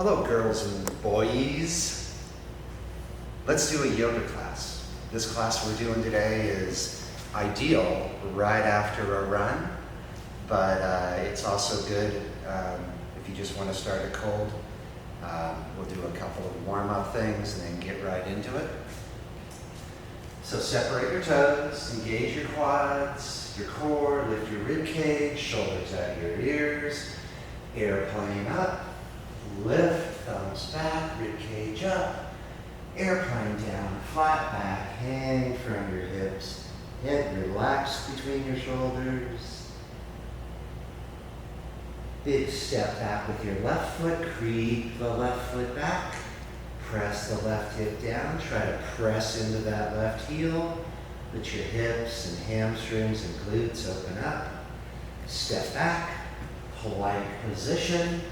Hello, girls and boys. Let's do a yoga class. This class we're doing today is ideal right after a run, but it's also good if you just want to start it cold. We'll do a couple of warm-up things and then get right into it. So separate your toes, engage your quads, your core, lift your rib cage, shoulders out of your ears, airplane up, lift, thumbs back, rib cage up, airplane down, flat back, hang from your hips, head relaxed between your shoulders. Big step back with your left foot, creep the left foot back, press the left hip down, try to press into that left heel, let your hips and hamstrings and glutes open up, step back, plank position,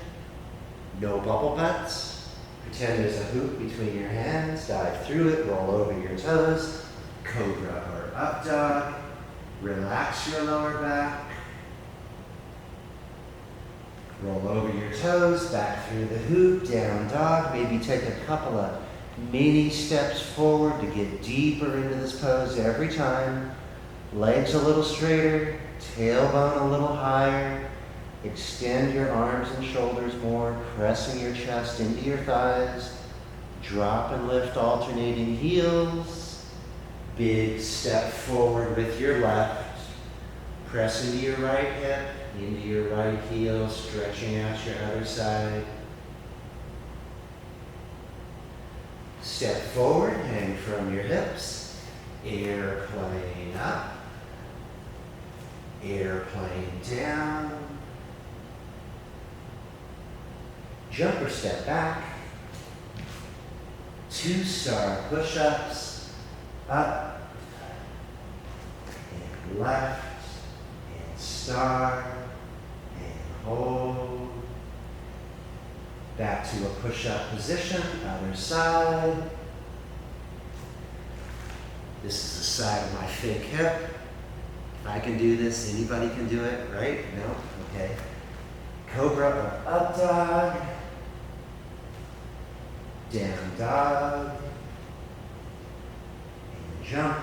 no bubble butts, pretend there's a hoop between your hands, dive through it, roll over your toes, cobra or up dog, relax your lower back, roll over your toes, back through the hoop, down dog, maybe take a couple of mini steps forward to get deeper into this pose every time, legs a little straighter, tailbone a little higher, extend your arms and shoulders more, pressing your chest into your thighs. Drop and lift alternating heels. Big step forward with your left. Press into your right hip, into your right heel, stretching out your other side. Step forward, hang from your hips. Airplane up. Airplane down. Jump or step back, 2-star push-ups, up, and left, and star, and hold. Back to a push-up position, other side. This is the side of my fake hip. If I can do this, anybody can do it, right? No? Okay. Cobra or up dog. Down dog, and jump,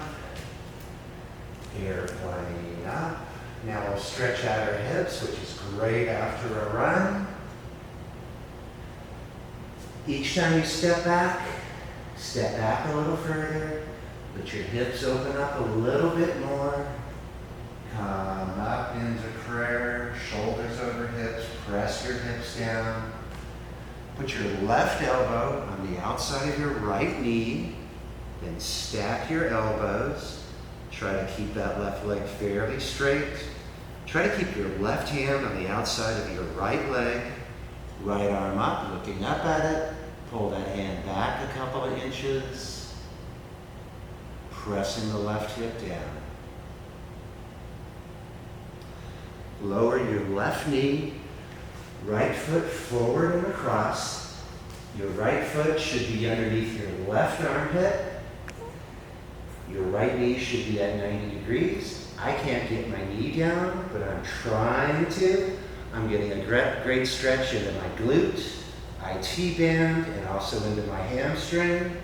airplane up. Now we'll stretch out our hips, which is great after a run. Each time you step back a little further, let your hips open up a little bit more. Come up into prayer, shoulders over hips, press your hips down. Put your left elbow on the outside of your right knee, then stack your elbows. Try to keep that left leg fairly straight. Try to keep your left hand on the outside of your right leg. Right arm up, looking up at it. Pull that hand back a couple of inches. Pressing the left hip down. Lower your left knee. Right foot forward and across. Your right foot should be underneath your left armpit. Your right knee should be at 90 degrees. I can't get my knee down, but I'm trying to. I'm getting a great stretch into my glute, IT band, and also into my hamstring.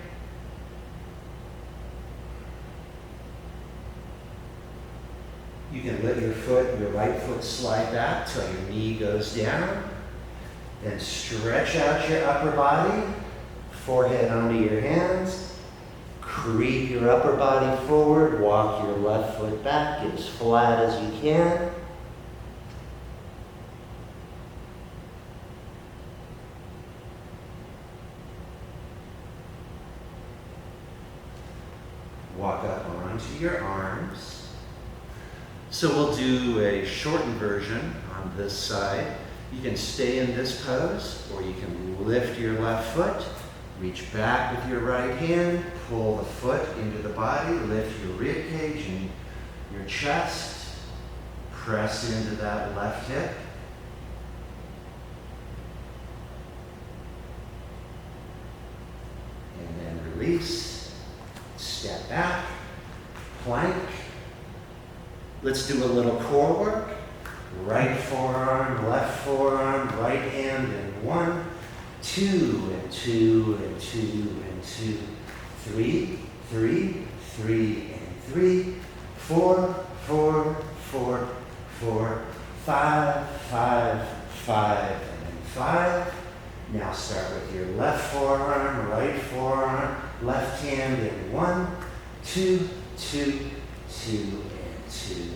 You can let your right foot slide back till your knee goes down. Then stretch out your upper body, forehead onto your hands. Creep your upper body forward, walk your left foot back, get as flat as you can. Walk up onto your arms. So we'll do a shortened version on this side. You can stay in this pose, or you can lift your left foot, reach back with your right hand, pull the foot into the body, lift your rib cage and your chest, press into that left hip. And then release, step back, plank. Let's do a little core work. Right forearm, left forearm, right hand in 1, 2 and 2 and 2 and 2, 3, 3, 3 and 3, 4, 4, 4, 4, 5, 5, 5 and then 5. Now start with your left forearm, left hand in 1, 2, 2, 2 and 2,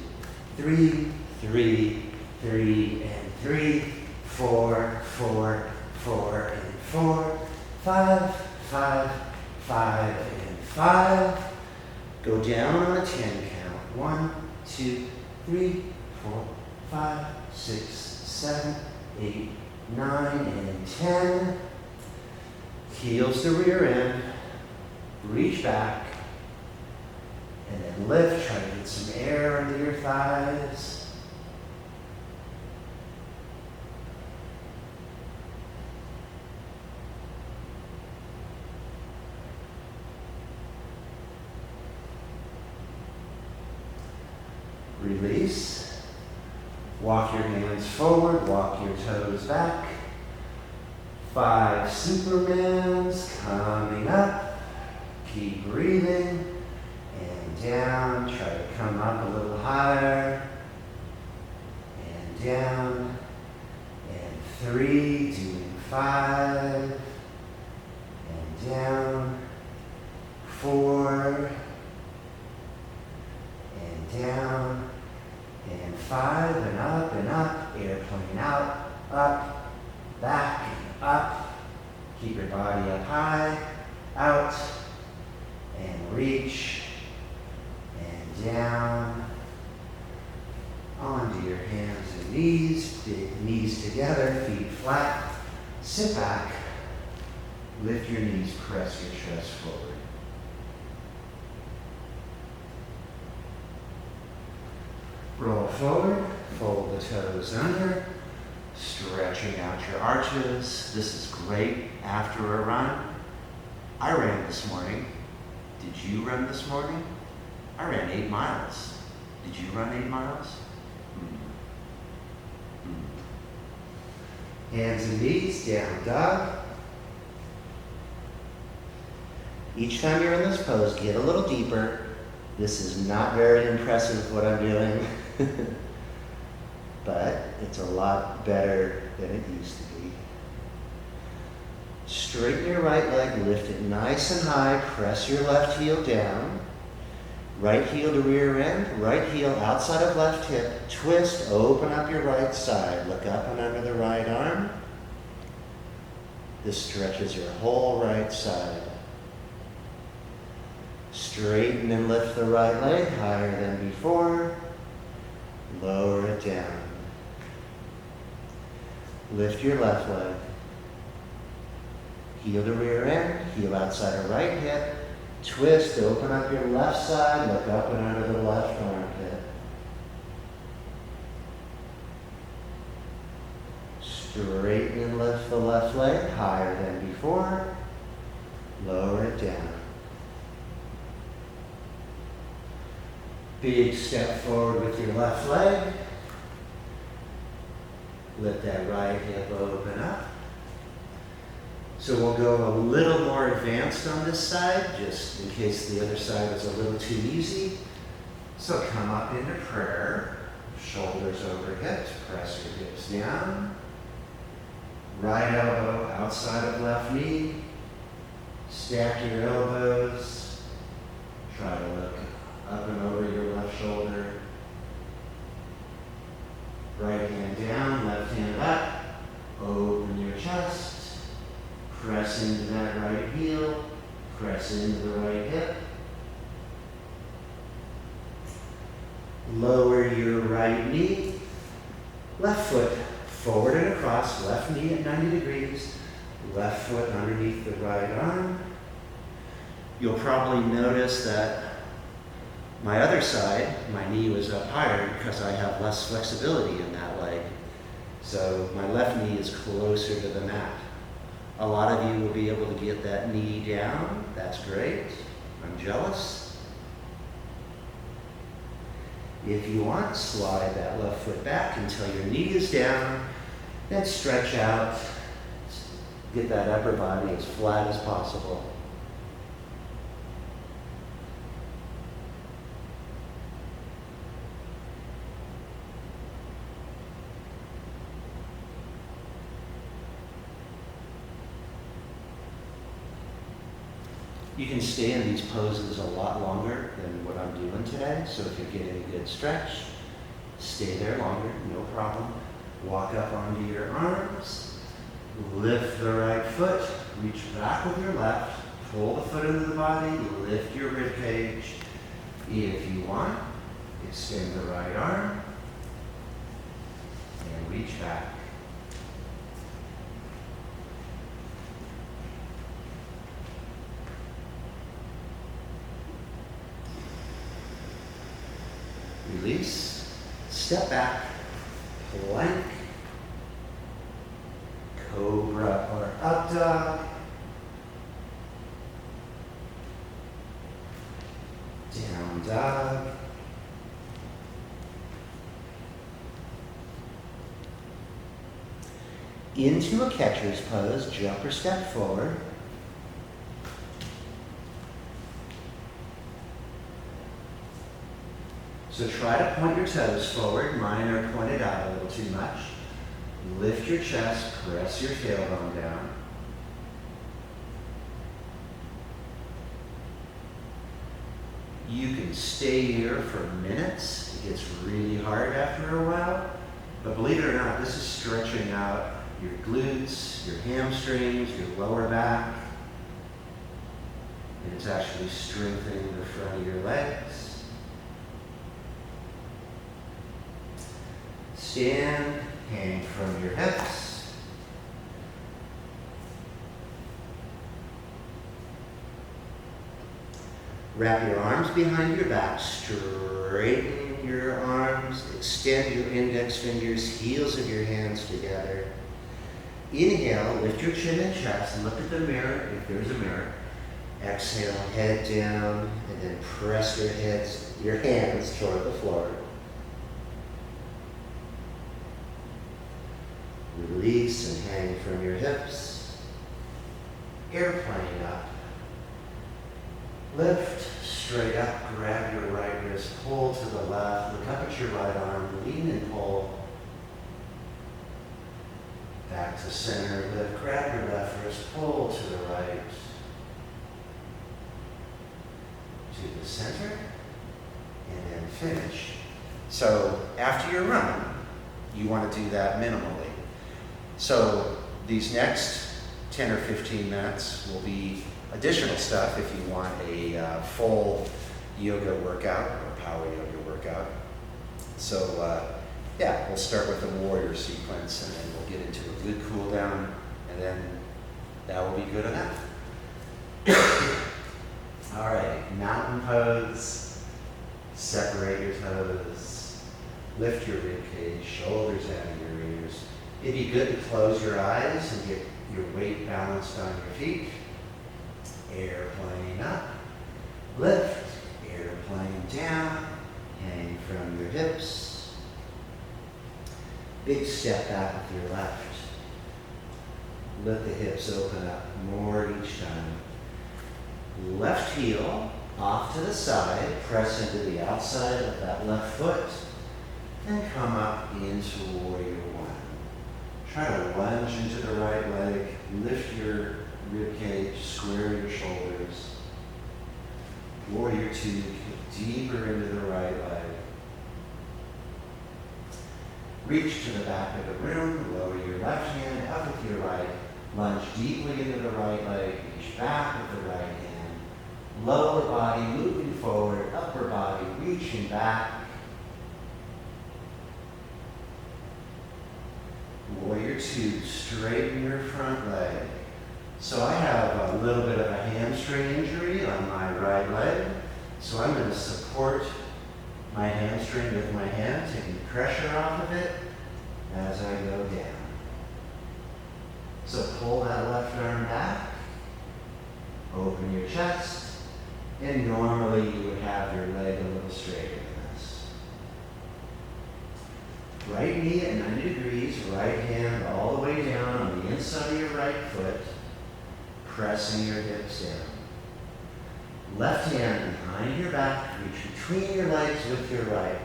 3, 3, 3 and 3, 4, 4, 4 and 4, 5, 5, 5 and 5. Go down on a 10 count. 1, 2, 3, 4, 5, 6, 7, 8, 9 and 10. Heels to rear end. Reach back. And then lift. Try to get some air under your thighs. Release. Walk your hands forward, walk your toes back. 5 Supermans coming up. Keep breathing. And down. Try to come up a little higher. And down. And 3. Doing 5. And down. 4. And down. And 5 and up, airplane out, up, back, and up. Keep your body up high, out, and reach, and down, onto your hands and knees, big knees together, feet flat, sit back, lift your knees, press your chest forward. Roll forward, fold the toes under, stretching out your arches. This is great after a run. I ran this morning. Did you run this morning? I ran 8 miles. Did you run 8 miles? Hands and knees, down dog. Each time you're in this pose, get a little deeper. This is not very impressive what I'm doing. But it's a lot better than it used to be. Straighten your right leg, lift it nice and high, press your left heel down. Right heel to rear end, right heel outside of left hip, twist, open up your right side, look up and under the right arm. This stretches your whole right side. Straighten and lift the right leg higher than before. Lower it down. Lift your left leg. Heel to rear end, heel outside of right hip. Twist, open up your left side, look up and under the left armpit. Straighten and lift the left leg higher than before. Lower it down. Big step forward with your left leg. Let that right hip open up. So we'll go a little more advanced on this side, just in case the other side was a little too easy. So come up into prayer, shoulders over hips, press your hips down. Right elbow outside of left knee. Stack your elbows. Try to look up and over your left shoulder. Right hand down, left hand up. Open your chest. Press into that right heel. Press into the right hip. Lower your right knee. Left foot forward and across. Left knee at 90 degrees. Left foot underneath the right arm. You'll probably notice that my other side, my knee was up higher because I have less flexibility in that leg. So my left knee is closer to the mat. A lot of you will be able to get that knee down. That's great. I'm jealous. If you want, slide that left foot back until your knee is down. Then stretch out. Get that upper body as flat as possible. You can stay in these poses a lot longer than what I'm doing today, so if you're getting a good stretch, stay there longer, no problem. Walk up onto your arms, lift the right foot, reach back with your left, pull the foot into the body, lift your rib cage. If you want, extend the right arm and reach back. Release, step back, plank, cobra or up dog, down dog, into a catcher's pose, jump or step forward. So try to point your toes forward. Mine are pointed out a little too much. Lift your chest, press your tailbone down. You can stay here for minutes. It gets really hard after a while. But believe it or not, this is stretching out your glutes, your hamstrings, your lower back. And it's actually strengthening the front of your legs. Stand, hang from your hips. Wrap your arms behind your back, straighten your arms, extend your index fingers, heels of your hands together. Inhale, lift your chin and chest, look at the mirror if there's a mirror. Exhale, head down, and then press your hands toward the floor. Release and hang from your hips. Airplane up. Lift straight up, grab your right wrist, pull to the left, look up at your right arm, lean and pull. Back to center, lift, grab your left wrist, pull to the right. To the center, and then finish. So after your run, you want to do that minimally. So these next 10 or 15 minutes will be additional stuff if you want a full yoga workout or power yoga workout. So yeah, we'll start with the warrior sequence and then we'll get into a good cool down and then that will be good enough. All right, mountain pose, separate your toes, lift your rib cage, shoulders out of your ears. It'd be good to close your eyes and get your weight balanced on your feet. Airplane up, lift, airplane down, hang from your hips. Big step back with your left. Let the hips open up more each time. Left heel off to the side, press into the outside of that left foot, and come up into warrior one. Try to lunge into the right leg, lift your rib cage, square your shoulders. Warrior two, get deeper into the right leg. Reach to the back of the room, lower your left hand up with your right, lunge deeply into the right leg, reach back with the right hand. Lower body moving forward, upper body reaching back. Warrior two, straighten your front leg. So I have a little bit of a hamstring injury on my right leg. So I'm going to support my hamstring with my hand, taking pressure off of it as I go down. So pull that left arm back, open your chest, and normally you would have your leg a little straighter than this. Right knee at 90 degrees, right hand all the way down on the inside of your right foot. pressing your hips down. Left hand behind your back, reach between your legs with your right.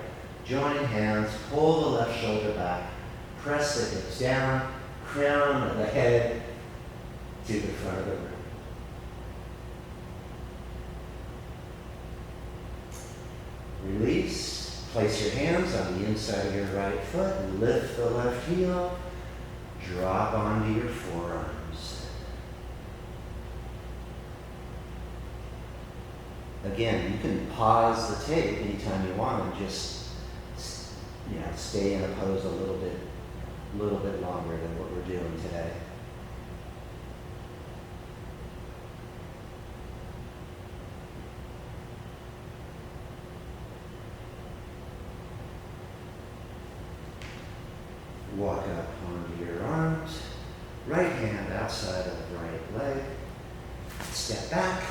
Joining hands, pull the left shoulder back, press the hips down, crown of the head to the front of the room. Release, place your hands on the inside of your right foot, lift the left heel, drop onto your forearms. Again, you can pause the tape anytime you want and just stay in a pose a little bit longer than what we're doing today. Walk up onto your arms, right hand outside of the right leg, step back,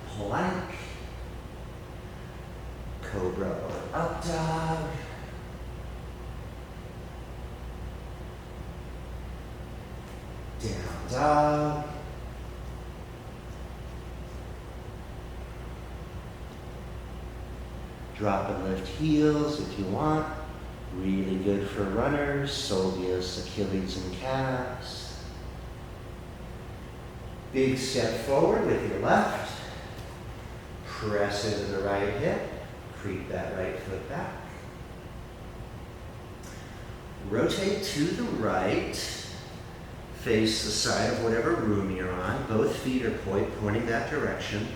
plank, cobra or up dog, down dog, drop and lift heels if you want. Really good for runners, soleus, Achilles, and calves. Big step forward with your left. Press into the right hip. Creep that right foot back. Rotate to the right. Face the side of whatever room you're on. Both feet are pointing that direction.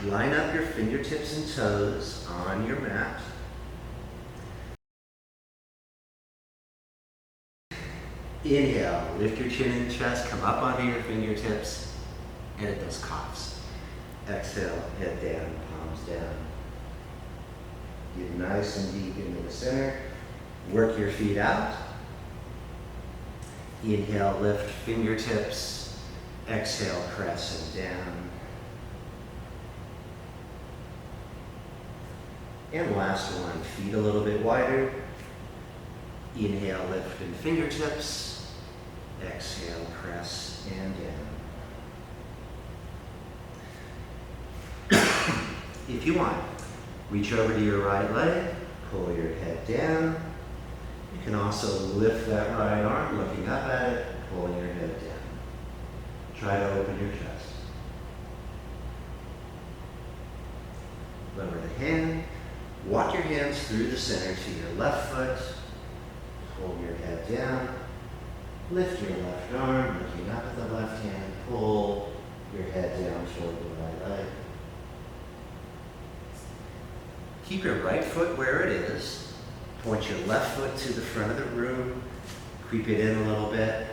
Line up your fingertips and toes on your mat. Inhale, lift your chin and chest, come up onto your fingertips, and it does coughs. Exhale, head down, palms down. Get nice and deep into the center. Work your feet out. Inhale, lift fingertips. Exhale, press and down. And last one, feet a little bit wider. Inhale, lift in fingertips. Exhale, press and down. If you want, reach over to your right leg, pull your head down. You can also lift that right arm, looking up at it, pulling your head down. Try to open your chest. Lower the hand. Walk your hands through the center to your left foot. Pull your head down. Lift your left arm, looking up at the left hand. Pull your head down toward the right leg. Keep your right foot where it is. Point your left foot to the front of the room. Creep it in a little bit.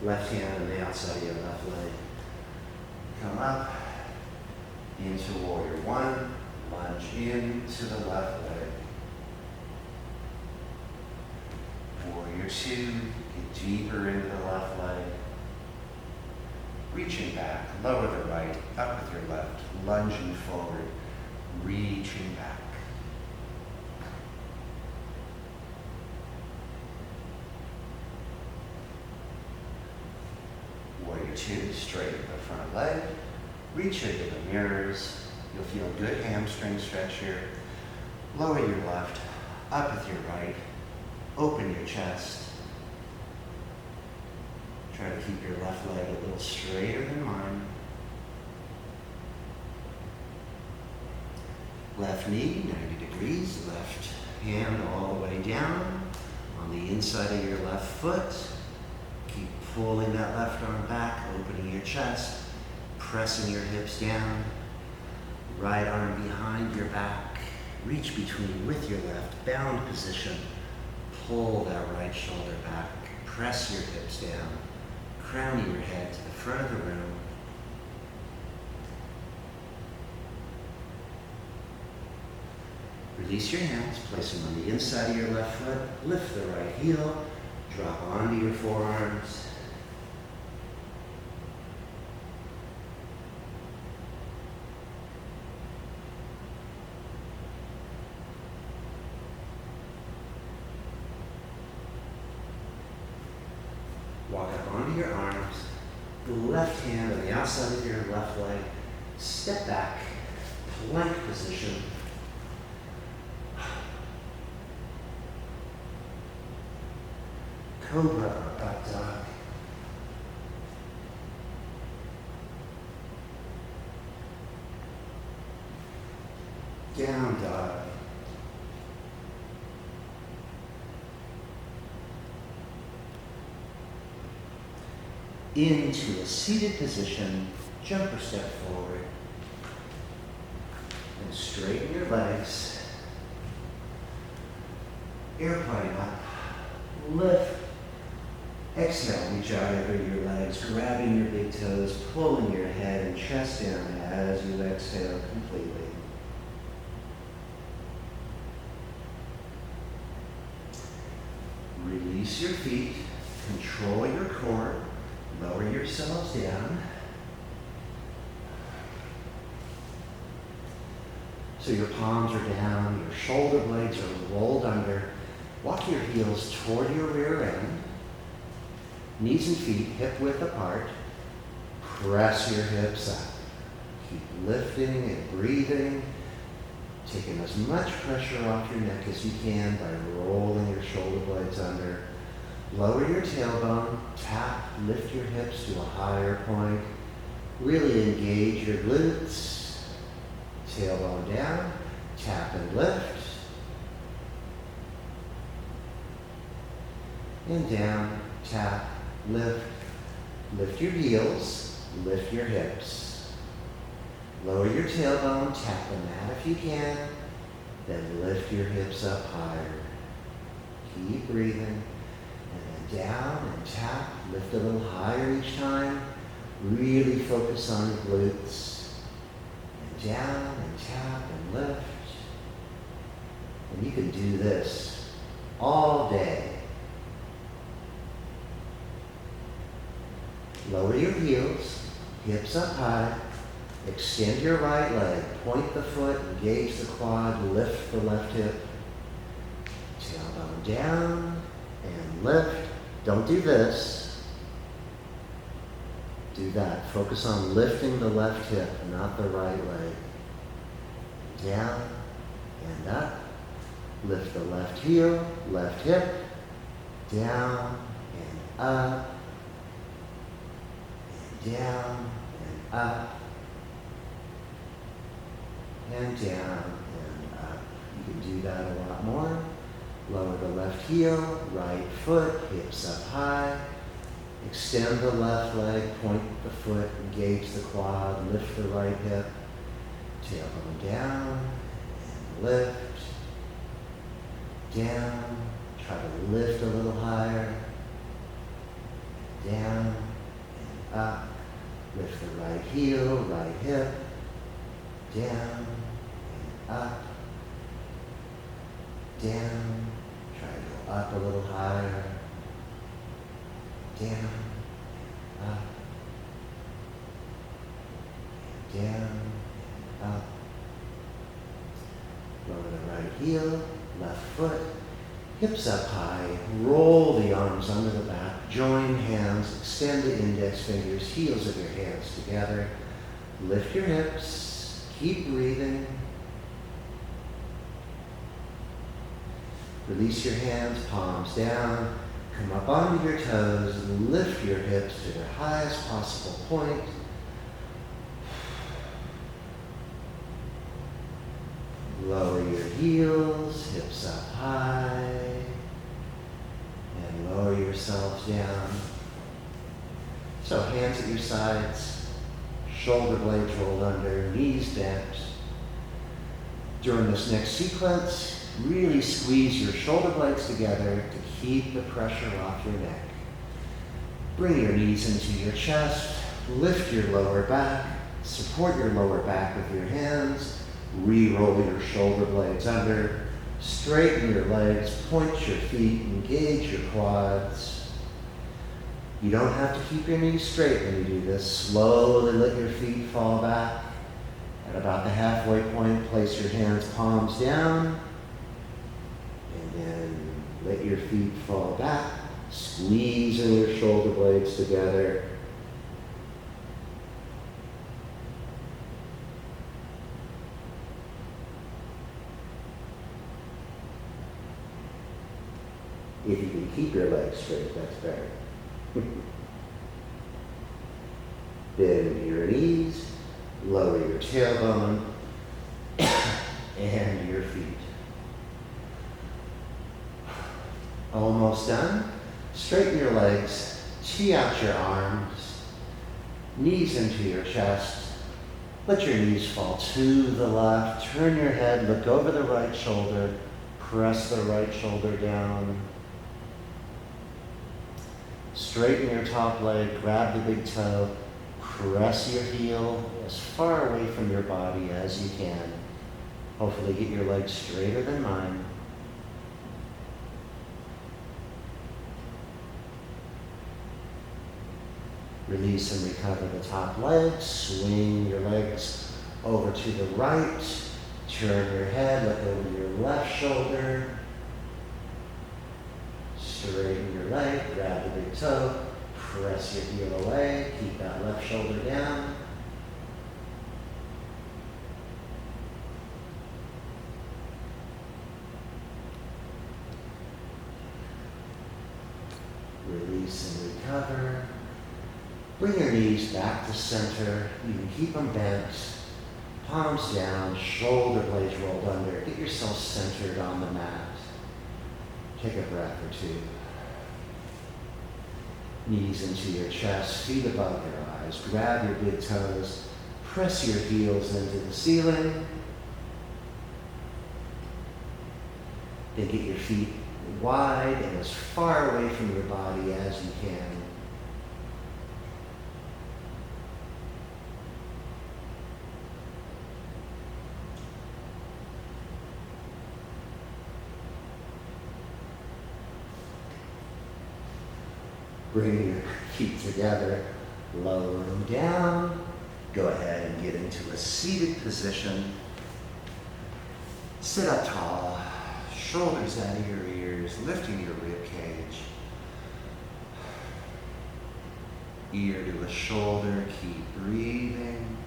Left hand on the outside of your left leg. Come up into warrior one. Lunge into the left leg. Warrior two, get deeper into the left leg. Reaching back, lower the right, up with your left, lunging forward, reaching back. Warrior two, straighten the front leg, reach into the mirrors. You'll feel good hamstring stretch here. Lower your left, up with your right, open your chest. Try to keep your left leg a little straighter than mine. Left knee, 90 degrees, left hand all the way down on the inside of your left foot. Keep pulling that left arm back, opening your chest, pressing your hips down. Right arm behind your back. Reach between with your left, bound position. Pull that right shoulder back. Press your hips down. Crowning your head to the front of the room. Release your hands, place them on the inside of your left foot. Lift the right heel. Drop onto your forearms. Walk up onto your arms, the left hand on the outside of your left leg. Step back, plank position. Cobra or up dog. Down dog. Into a seated position, jump or step forward. And straighten your legs. Airplane up. Lift. Exhale, reach out over your legs, grabbing your big toes, pulling your head and chest down as you exhale completely. Release your feet, control your core, lower yourselves down. So your palms are down, your shoulder blades are rolled under. Walk your heels toward your rear end. Knees and feet hip width apart. Press your hips up. Keep lifting and breathing. Taking as much pressure off your neck as you can by rolling your shoulder blades under. Lower your tailbone, tap, lift your hips to a higher point. Really engage your glutes. Tailbone down, tap and lift. And down, tap, lift. Lift your heels, lift your hips. Lower your tailbone, tap the mat if you can, then lift your hips up higher. Keep breathing. And then down and tap, lift a little higher each time. Really focus on your glutes. And down and tap and lift. And you can do this all day. Lower your heels, hips up high. Extend your right leg, point the foot, engage the quad, lift the left hip. Tailbone down and lift. Don't do this. Do that. Focus on lifting the left hip, not the right leg. Down and up. Lift the left heel, left hip. Down and up. And down and up. And down and up. You can do that a lot more. Lower the left heel, right foot, hips up high. Extend the left leg, point the foot, engage the quad, lift the right hip. Tailbone down and lift. Down. Try to lift a little higher. Down and up. Lift the right heel, right hip. Down and up, down, try to go up a little higher, down and up, and down and up. Lower the right heel, left foot, hips up high, roll the arms under the back, join hands, extend the index fingers, heels of your hands together, lift your hips. Keep breathing. Release your hands, palms down. Come up onto your toes and lift your hips to their highest possible point. Lower your heels, hips up high. And lower yourselves down. So hands at your sides. Shoulder blades rolled under, knees bent. During this next sequence, really squeeze your shoulder blades together to keep the pressure off your neck. Bring your knees into your chest, lift your lower back, support your lower back with your hands, re-roll your shoulder blades under, straighten your legs, point your feet, engage your quads. You don't have to keep your knees straight when you do this. Slowly let your feet fall back. At about the halfway point, place your hands palms down. And then let your feet fall back. Squeeze your shoulder blades together. If you can keep your legs straight, that's better. Bend your knees, lower your tailbone, and your feet. Almost done. Straighten your legs, tee out your arms, knees into your chest. Let your knees fall to the left. Turn your head, look over the right shoulder, press the right shoulder down. Straighten your top leg, grab the big toe, press your heel as far away from your body as you can. Hopefully get your legs straighter than mine. Release and recover the top leg. Swing your legs over to the right. Turn your head, look over your left shoulder. Straighten your leg, grab the big toe, press your heel away, keep that left shoulder down. Release and recover. Bring your knees back to center. You can keep them bent. Palms down, shoulder blades rolled under. Get yourself centered on the mat. Take a breath or two. Knees into your chest, feet above your eyes. Grab your big toes. Press your heels into the ceiling. Then get your feet wide and as far away from your body as you can. Bring your feet together, lower them down. Go ahead and get into a seated position. Sit up tall, shoulders out of your ears, lifting your rib cage. Ear to a shoulder, keep breathing.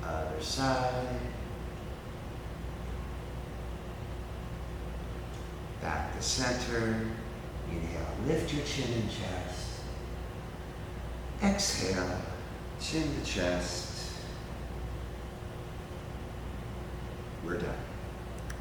Other side. Back to center. Inhale, lift your chin and chest. Exhale, chin to chest. We're done.